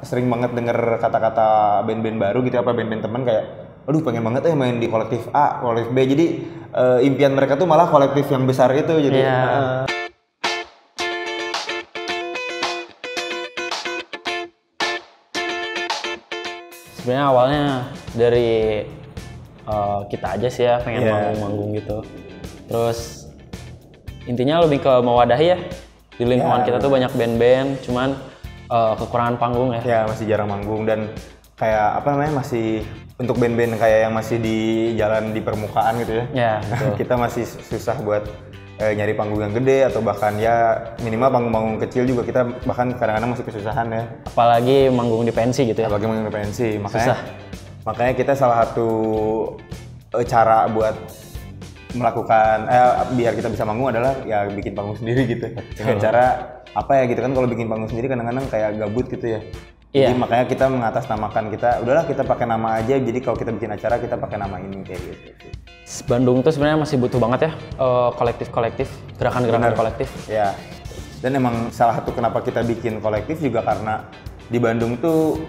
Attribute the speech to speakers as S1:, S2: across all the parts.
S1: sering banget denger kata-kata band-band baru gitu, apa band-band teman kayak aduh pengen banget main di kolektif A, kolektif B. Jadi impian mereka tuh malah kolektif yang besar itu jadi
S2: sebenarnya awalnya dari kita aja sih ya pengen manggung-manggung gitu. Terus intinya lebih ke mewadahi ya. Di lingkungan kita tuh banyak band-band, cuman kekurangan panggung ya.
S1: Ya masih jarang manggung dan kayak apa namanya masih untuk band-band kayak yang masih di jalan di permukaan gitu ya.
S2: Ya betul.
S1: Kita masih susah buat nyari panggung yang gede atau bahkan ya minimal panggung-panggung kecil juga kita bahkan kadang-kadang masih kesusahan ya.
S2: Apalagi manggung di pensi gitu ya.
S1: Apalagi manggung di pensi,
S2: Susah.
S1: makanya kita salah satu cara buat melakukan biar kita bisa manggung adalah ya bikin panggung sendiri gitu. Dengan cara apa ya gitu kan, kalau bikin panggung sendiri kadang-kadang kayak gabut gitu ya. Jadi makanya kita mengatasnamakan udahlah kita pakai nama aja, jadi kalau kita bikin acara kita pakai nama ini kayak gitu.
S2: Bandung tuh sebenarnya masih butuh banget ya kolektif-kolektif, gerakan-gerakan kolektif.
S1: Ya, dan emang salah satu kenapa kita bikin kolektif juga karena di Bandung tuh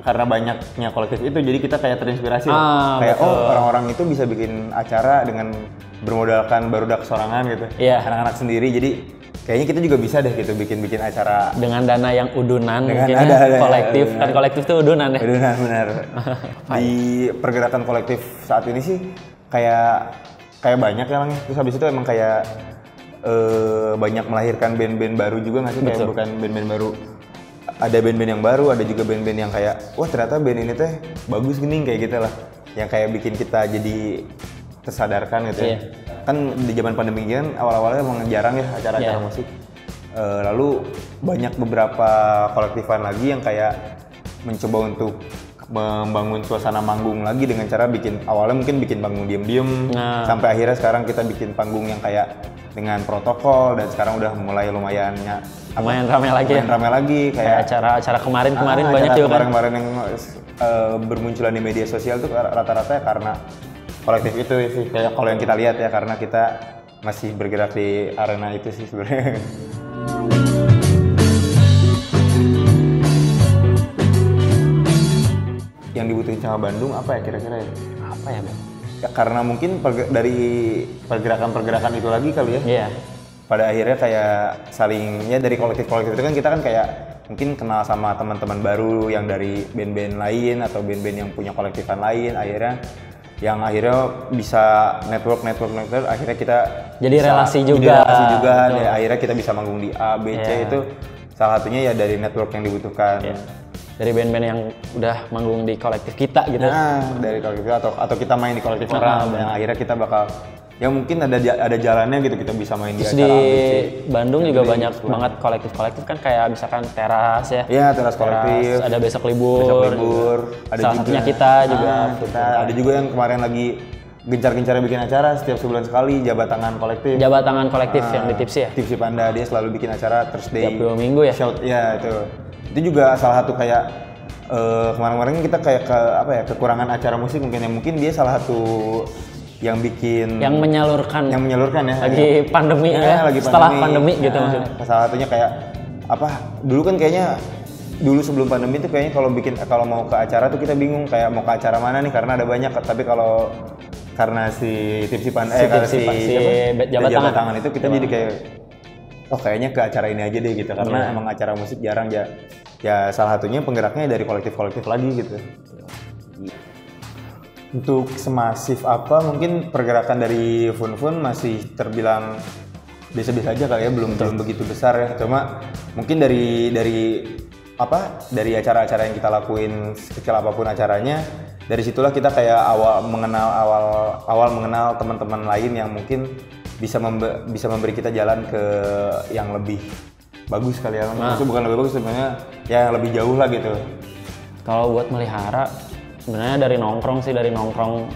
S1: karena banyaknya kolektif itu, jadi kita kayak terinspirasi kayak betul. Orang-orang itu bisa bikin acara dengan bermodalkan barudak sorangan gitu, anak-anak sendiri, jadi kayaknya kita juga bisa deh gitu bikin acara
S2: dengan dana yang udunan, mungkin kolektif kan kolektif tuh udunan ya.
S1: Udunan benar. Di pergerakan kolektif saat ini sih kayak banyak ya Lang. Terus habis itu emang kayak banyak melahirkan band-band baru juga nggak sih? Kayak bukan band-band baru, ada band-band yang baru, ada juga band-band yang kayak wah ternyata band ini teh bagus gini kayak gitu lah, yang kayak bikin kita jadi tersadarkan gitu ya. Kan di zaman pandemi kan awal-awalnya emang jarang ya acara-acara musik. Lalu banyak beberapa kolektifan lagi yang kayak mencoba untuk membangun suasana manggung lagi dengan cara awalnya mungkin bikin panggung diem-diem, sampai akhirnya sekarang kita bikin panggung yang kayak dengan protokol, dan sekarang udah mulai lumayan
S2: ramai lagi
S1: kayak
S2: acara kemarin banyak juga
S1: kemarin yang bermunculan di media sosial tuh rata-rata ya karena kolektif itu sih, kayak kalau yang kita lihat ya, karena kita masih bergerak di arena itu sih sebenarnya. Yang dibutuhin sama Bandung apa ya kira-kira ya?
S2: Apa ya Bang?
S1: Ya karena mungkin dari pergerakan itu lagi kali ya.
S2: Iya.
S1: Pada akhirnya kayak salingnya dari kolektif-kolektif itu kan kita kan kayak mungkin kenal sama teman-teman baru yang dari band-band lain atau band-band yang punya kolektifan lain, akhirnya bisa network akhirnya kita
S2: jadi relasi juga
S1: dan akhirnya kita bisa manggung di A, B, C. Itu salah satunya ya dari network yang dibutuhkan.
S2: Dari band-band yang udah manggung di kolektif kita gitu.
S1: Dari kolektif atau kita main di kolektif orang, dan akhirnya kita bakal ya mungkin ada jalannya gitu, kita bisa main di acara
S2: di Bandung juga banyak banget kolektif kan, kayak misalkan Teras ya.
S1: Iya, Teras kolektif.
S2: Ada besok libur.
S1: Ada
S2: salah satunya kita juga.
S1: Ada juga yang kemarin lagi gencar-gencarnya bikin acara setiap sebulan sekali, Jabat Tangan kolektif yang di Tipsi ya. Tipsi Panda, dia selalu bikin acara Thursday.
S2: Tiap 2 minggu ya.
S1: Shout ya itu juga salah satu kayak kemarin kita kayak kekurangan acara musik mungkin dia salah satu yang menyalurkan ya
S2: lagi pandemi setelah pandemi gitu maksudnya.
S1: Salah satunya kayak dulu kan kayaknya sebelum pandemi itu kayaknya kalau mau ke acara tuh kita bingung kayak mau ke acara mana nih karena ada banyak, tapi karena si Tipsi Panda Jabat Tangan itu kita jadi kayak kayaknya ke acara ini aja deh gitu, karena emang acara musik jarang ya salah satunya penggeraknya dari kolektif lagi gitu. Untuk semasif apa mungkin pergerakan dari Fun masih terbilang biasa-biasa aja kali ya, belum begitu besar ya. Cuma mungkin dari acara-acara yang kita lakuin, sekecil apapun acaranya, dari situlah kita kayak awal mengenal teman-teman lain yang mungkin bisa memberi kita jalan ke yang lebih bagus kali ya. Maksudnya bukan lebih bagus sebenarnya, ya yang lebih jauh lah gitu.
S2: Kalau buat melihara sebenarnya dari nongkrong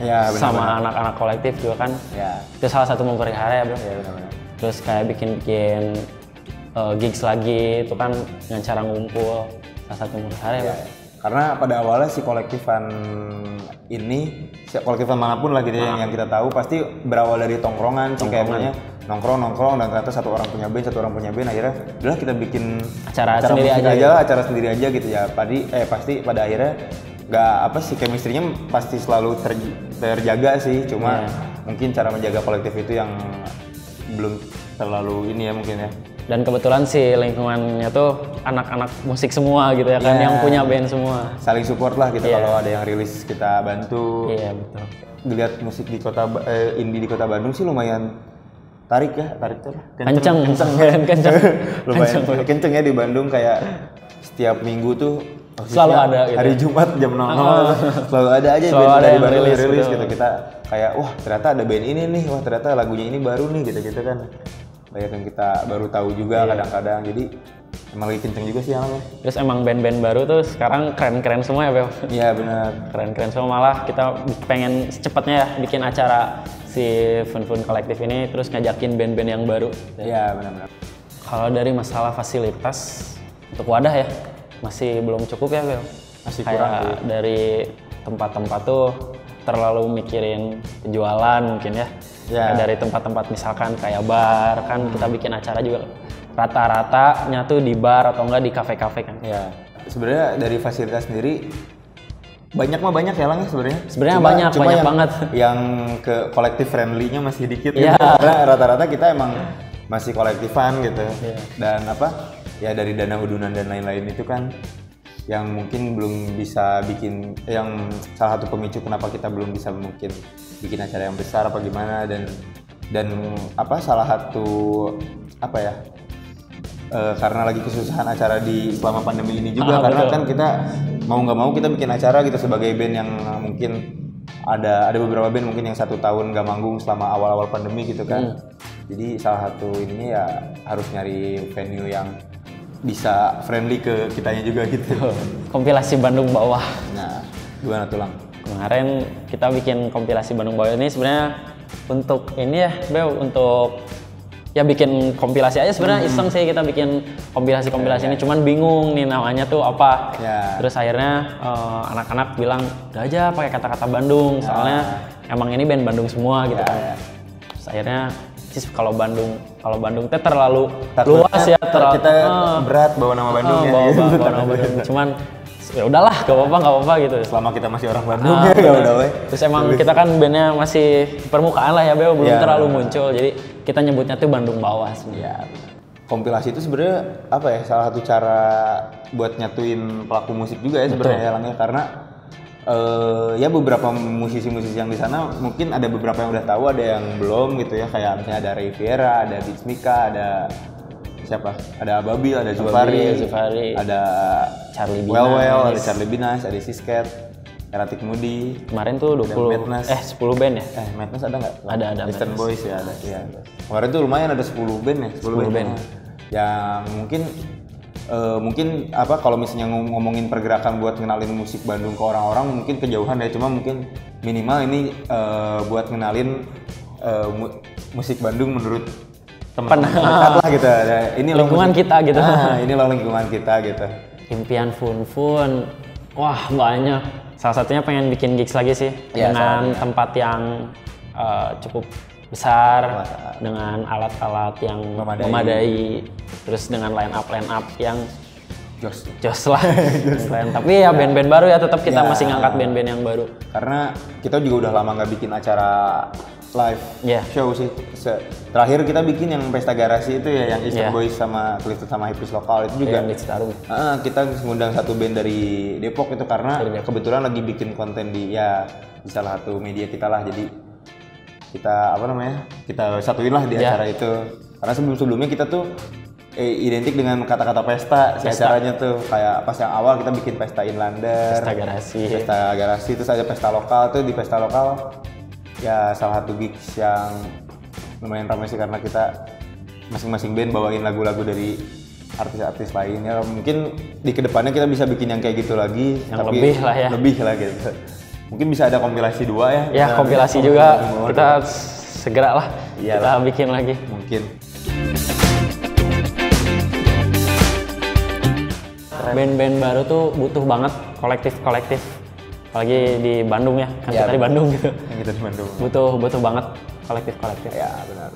S2: ya, sama anak-anak kolektif juga kan. Ya. Itu salah satu memelihara ya Bro.
S1: Ya, benar-benar.
S2: Terus kayak bikin gigs lagi itu kan dengan cara ngumpul, salah satu memelihara ya Bro.
S1: Karena pada awalnya si kolektifan manapun lah gitu ya, yang kita tahu pasti berawal dari tongkrongan sih, kayak misalnya nongkrong dan ternyata satu orang punya band, akhirnya udahlah kita bikin acara sendiri aja gitu ya. Pasti pada akhirnya nggak apa sih, chemistry-nya pasti selalu terjaga sih, cuma mungkin cara menjaga kolektif itu yang belum terlalu ini ya mungkin ya.
S2: Dan kebetulan sih lingkungannya tuh anak-anak musik semua gitu ya kan, yang punya band semua.
S1: Saling support lah gitu, kalau ada yang rilis kita bantu.
S2: Iya betul.
S1: Dilihat musik di indie di kota Bandung sih lumayan tarik tuh
S2: kenceng.
S1: Lumayan kenceng ya di Bandung, kayak setiap minggu tuh
S2: selalu ada gitu.
S1: Hari Jumat jam 00 selalu ada aja band dari Bandung rilis gitu. Kita kayak wah ternyata ada band ini nih, wah ternyata lagunya ini baru nih gitu kan. Banyak yang kita baru tahu juga kadang-kadang, jadi emang lagi kenceng juga sih namanya.
S2: Terus emang band-band baru tuh sekarang keren-keren semua ya Bel?
S1: Iya benar.
S2: Keren-keren semua, malah kita pengen secepatnya ya bikin acara si Fun Kolektif ini, terus ngajakin band-band yang baru.
S1: Iya benar-benar.
S2: Kalau dari masalah fasilitas untuk wadah ya, masih belum cukup ya Bel?
S1: Masih
S2: kayak
S1: kurang sih.
S2: Dari tempat-tempat tuh terlalu mikirin penjualan mungkin ya. Kayak dari tempat-tempat misalkan kayak bar kan, kita bikin acara juga rata-ratanya tuh di bar atau enggak di kafe-kafe kan.
S1: Ya, sebenarnya dari fasilitas sendiri banyak ya Lang ya sebenarnya.
S2: Sebenarnya banyak banget.
S1: Yang ke kolektif friendly-nya masih dikit gitu. Karena rata-rata kita emang masih kolektifan gitu. Dan ya dari dana udunan dan lain-lain itu kan yang mungkin belum bisa bikin, yang salah satu pemicu kenapa kita belum bisa mungkin bikin acara yang besar apa gimana, dan salah satu karena lagi kesusahan acara selama pandemi ini juga, karena kan kita mau nggak mau kita bikin acara gitu sebagai band yang mungkin ada beberapa band mungkin yang 1 tahun nggak manggung selama awal-awal pandemi gitu kan. Jadi salah satu ininya ya harus nyari venue yang bisa friendly ke kitanya juga gitu.
S2: Kompilasi Bandung Bawah.
S1: Nah, gimana tuh Lang?
S2: Kemarin kita bikin kompilasi Bandung Bawah ini sebenarnya untuk ini ya Bel, untuk ya bikin kompilasi aja sebenarnya. Iseng sih kita bikin kompilasi ini, cuman bingung nih namanya tuh apa. Terus akhirnya anak-anak bilang udah aja pakai kata-kata Bandung, soalnya emang ini band Bandung semua gitu kan. Terus akhirnya kalau Bandung teh terlalu luas ya,
S1: kita berat bawa nama Bandung ya.
S2: Bawa nama Bandung. Cuman ya udahlah, gak apa-apa gitu.
S1: Selama kita masih orang Bandung ya udah weh.
S2: Terus emang kita kan bandnya masih permukaan lah ya Bel, belum terlalu muncul. Jadi kita nyebutnya tuh Bandung Bawah sebenarnya.
S1: Kompilasi itu sebenarnya salah satu cara buat nyatuin pelaku musik juga ya sebenarnya Lang ya, karena ya beberapa musisi-musisi yang di sana mungkin ada beberapa yang udah tahu, ada yang belum gitu ya, kayak misalnya ada Ray Viera, ada Beats Mika, ada siapa? Ada Ababil, ada Zufari, ada
S2: Charlie
S1: Binas, ada Charlie Binas, ada Sisket, Eratik Moody.
S2: Kemarin tuh 10 band ya?
S1: Madness ada nggak?
S2: Ada.
S1: Eastern Boys ya ada. Iya. Kemarin tuh lumayan ada 10 band ya, 10 band. Yang mungkin kalau misalnya ngomongin pergerakan buat ngenalin musik Bandung ke orang-orang mungkin kejauhan ya, cuma mungkin minimal ini buat ngenalin musik Bandung menurut teman dekat lah gitu. Ini
S2: lingkungan kita gitu.
S1: Ini loh lingkungan kita gitu.
S2: Impian Fun, wah banyak. Salah satunya pengen bikin gigs lagi sih dengan tempat yang cukup besar, dengan alat-alat yang memadai, terus dengan line up yang jos lah. Tapi ya band-band baru ya, tetap kita masih ngangkat band-band yang baru.
S1: Karena kita juga udah lama nggak bikin acara live show sih. Terakhir kita bikin yang Pesta Garasi itu ya, yang Eastern Boys sama Clifton sama Hippies lokal itu juga. Kita ngundang satu band dari Depok itu karena kebetulan lagi bikin konten di salah satu media kita lah, jadi kita kita satuin lah di acara itu. Karena sebelumnya kita tuh identik dengan kata-kata pesta si acaranya tuh, kayak pas yang awal kita bikin Pesta Inlander, Pesta Garasi, terus ada Pesta Lokal. Tuh di Pesta Lokal ya salah satu gigs yang lumayan ramai sih, karena kita masing-masing band bawain lagu-lagu dari artis-artis lain ya. Mungkin di kedepannya kita bisa bikin yang kayak gitu lagi,
S2: yang tapi
S1: lebih lah gitu. Mungkin bisa ada kompilasi 2 ya.
S2: Ya kompilasi juga kita segera lah kita bikin lagi.
S1: Mungkin.
S2: Band-band baru tuh butuh banget kolektif. Apalagi di Bandung ya, kan
S1: Ya,
S2: kita di Bandung gitu.
S1: Yang kita di Bandung.
S2: Butuh banget kolektif.
S1: Ya benar.